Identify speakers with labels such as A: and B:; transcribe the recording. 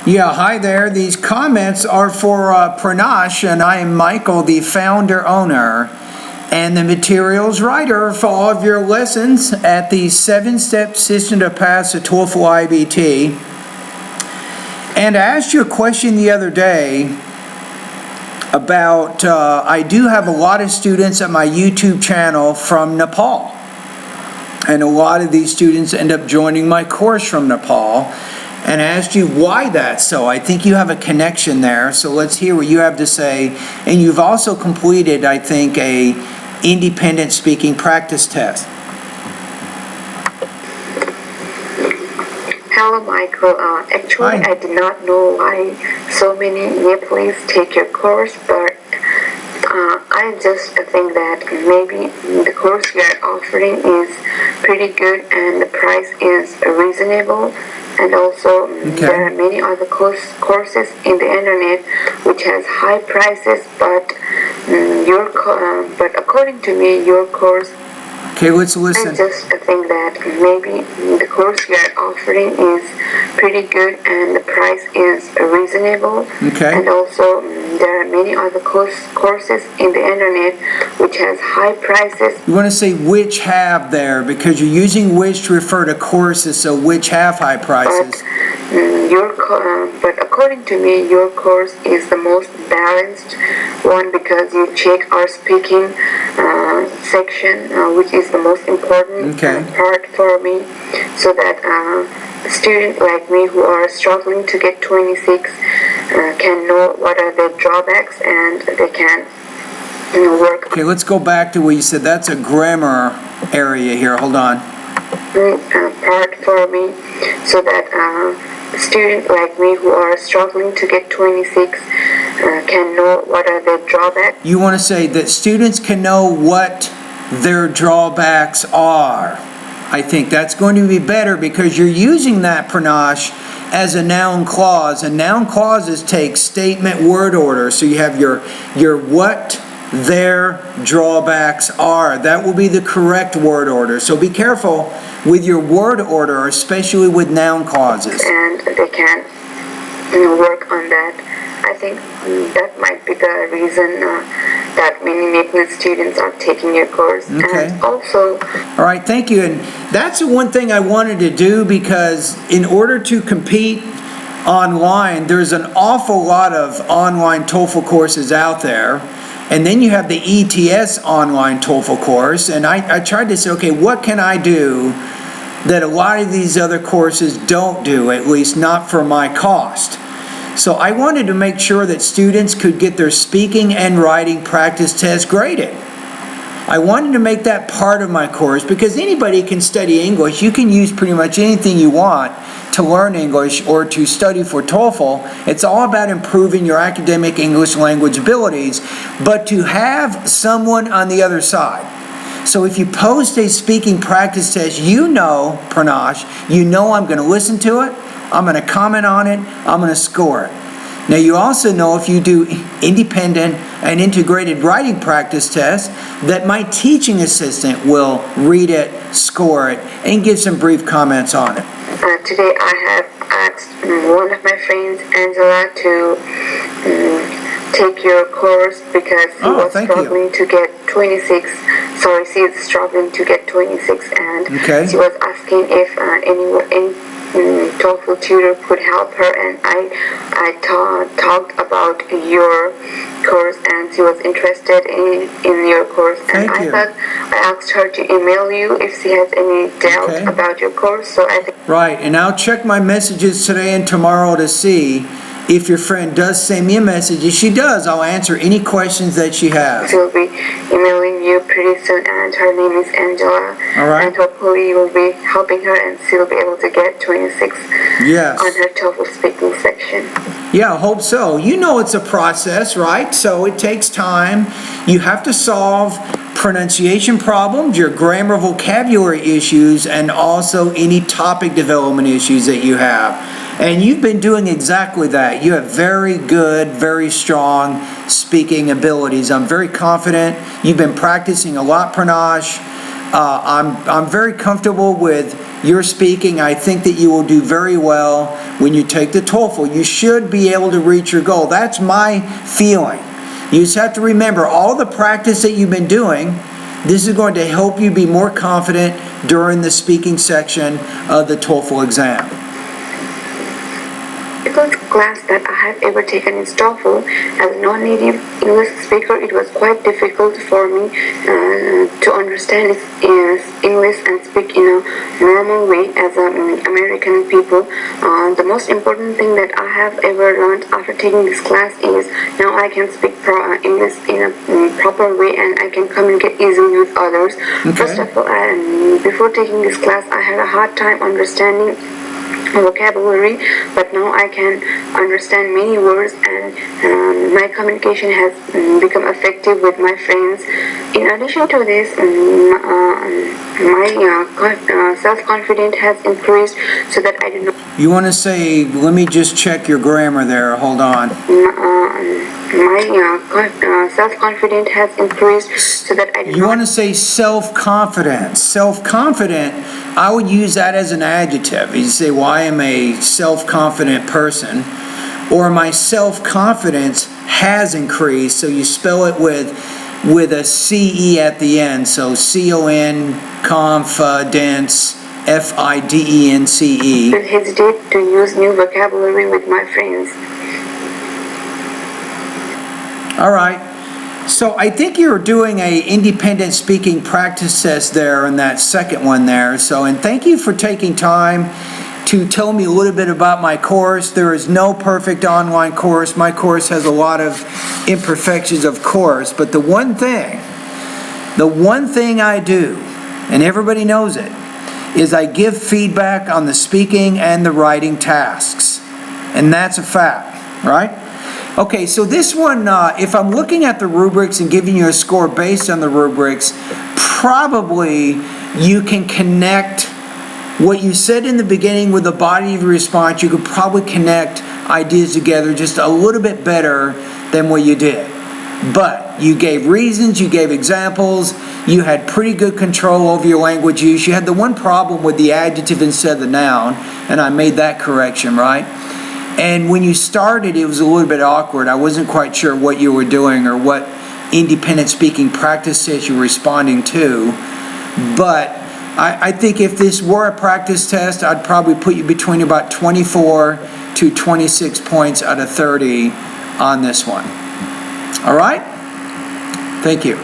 A: Yeah, hi there. These comments are for Pranash, and I am Michael, the founder, owner, and the materials writer for all of your lessons at the 7-step system to pass the TOEFL IBT. And I asked you a question the other day about, I do have a lot of students at my YouTube channel from Nepal. And a lot of these students end up joining my course from Nepal. And I asked you why that's so. I think you have a connection there, so let's hear what you have to say. And you've also completed, I think, a independent speaking practice test.
B: Hello, Michael. Actually,
A: Hi.
B: I did not know why so many Nepalese take your course, but I just think that maybe the course you are offering is pretty good and the price is reasonable. And also, there are many other courses in the internet which has high prices, but but according to me, your course.
A: Okay, let's listen.
B: I just think that maybe the course you are offering is pretty good and the price is reasonable.
A: Okay.
B: And also, there are many other courses in the internet which has high prices.
A: You want to say which have there, because you're using which to refer to courses, so which have high prices.
B: But according to me, your course is the most balanced one because you check our speaking section, which is the most important part for me, so that students like me who are struggling to get 26 can know what are the drawbacks and they can work.
A: Okay, let's go back to what you said. That's a grammar area here. Hold on.
B: Part for me, so that students like me who are struggling to get 26 can know what are the drawbacks.
A: You want to say that students can know what their drawbacks are. I think that's going to be better because you're using that, Pranash, as a noun clause. And noun clauses take statement word order. So you have your what their drawbacks are. That will be the correct word order. So be careful with your word order, especially with noun clauses.
B: And they can work on that. I think that might be the reason that many Nepalese students are taking your course.
A: Okay.
B: And also...
A: All right, thank you. And that's the one thing I wanted to do, because in order to compete online, there's an awful lot of online TOEFL courses out there. And then you have the ETS online TOEFL course. And I tried to say, okay, what can I do that a lot of these other courses don't do, at least not for my cost? So I wanted to make sure that students could get their speaking and writing practice tests graded. I wanted to make that part of my course because anybody can study English. You can use pretty much anything you want to learn English or to study for TOEFL. It's all about improving your academic English language abilities, but to have someone on the other side. So if you post a speaking practice test, you know, Pranash, you know I'm going to listen to it, I'm going to comment on it, I'm going to score it. Now you also know if you do independent and integrated writing practice tests that my teaching assistant will read it, score it, and give some brief comments on it.
B: Today I have asked one of my friends, Angela, to take your course because she was struggling to get 26. Sorry, she is struggling to get 26, and she was asking if any TOEFL tutor could help her, and I talked about your course, and she was interested in your course, and I thought I asked her to email you if she has any doubt about your course. So I think
A: and I'll check my messages today and tomorrow to see if your friend does send me a message. If she does, I'll answer any questions that she has.
B: She'll be emailing you pretty soon, and her name is Angela.
A: All right.
B: And hopefully you will be helping her, and she'll be able to get 26 on her TOEFL speaking section.
A: Yeah, I hope so. You know it's a process, right? So it takes time. You have to solve pronunciation problems, your grammar vocabulary issues, and also any topic development issues that you have. And you've been doing exactly that. You have very good, very strong speaking abilities. I'm very confident. You've been practicing a lot, Pranash. I'm very comfortable with your speaking. I think that you will do very well when you take the TOEFL. You should be able to reach your goal. That's my feeling. You just have to remember all the practice that you've been doing. This is going to help you be more confident during the speaking section of the TOEFL exam.
B: Difficult class that I have ever taken is TOEFL. As a non-native English speaker, it was quite difficult for me to understand English and speak in a normal way as American people. The most important thing that I have ever learned after taking this class is now I can speak English in a proper way and I can communicate easily with others. Okay. First of all, before taking this class, I had a hard time understanding vocabulary, but now I can understand many words and my communication has become effective with my friends. In addition to this, my self-confidence has increased so that I do not...
A: You want to say, let me just check your grammar there, hold on.
B: My self-confidence has increased so that I do
A: You want to say self-confident. Self-confident, I would use that as an adjective. You say, well, I am a self-confident person, or my self-confidence has increased, so you spell it with a C-E at the end, so C-O-N, confidence, F-I-D-E-N-C-E.
B: I hesitate to use new vocabulary with my friends.
A: All right. So I think you're doing a independent speaking practice test there in that second one there. So, and thank you for taking time to tell me a little bit about my course. There is no perfect online course. My course has a lot of imperfections, of course, but the one thing I do, and everybody knows it, is I give feedback on the speaking and the writing tasks. And that's a fact, right? Okay, so this one, if I'm looking at the rubrics and giving you a score based on the rubrics, probably you can connect what you said in the beginning with the body of your response. You could probably connect ideas together just a little bit better than what you did. But you gave reasons, you gave examples, you had pretty good control over your language use. You had the one problem with the adjective instead of the noun, and I made that correction, right? And when you started, it was a little bit awkward. I wasn't quite sure what you were doing or what independent speaking practice test you were responding to. But I think if this were a practice test, I'd probably put you between about 24 to 26 points out of 30 on this one. All right? Thank you.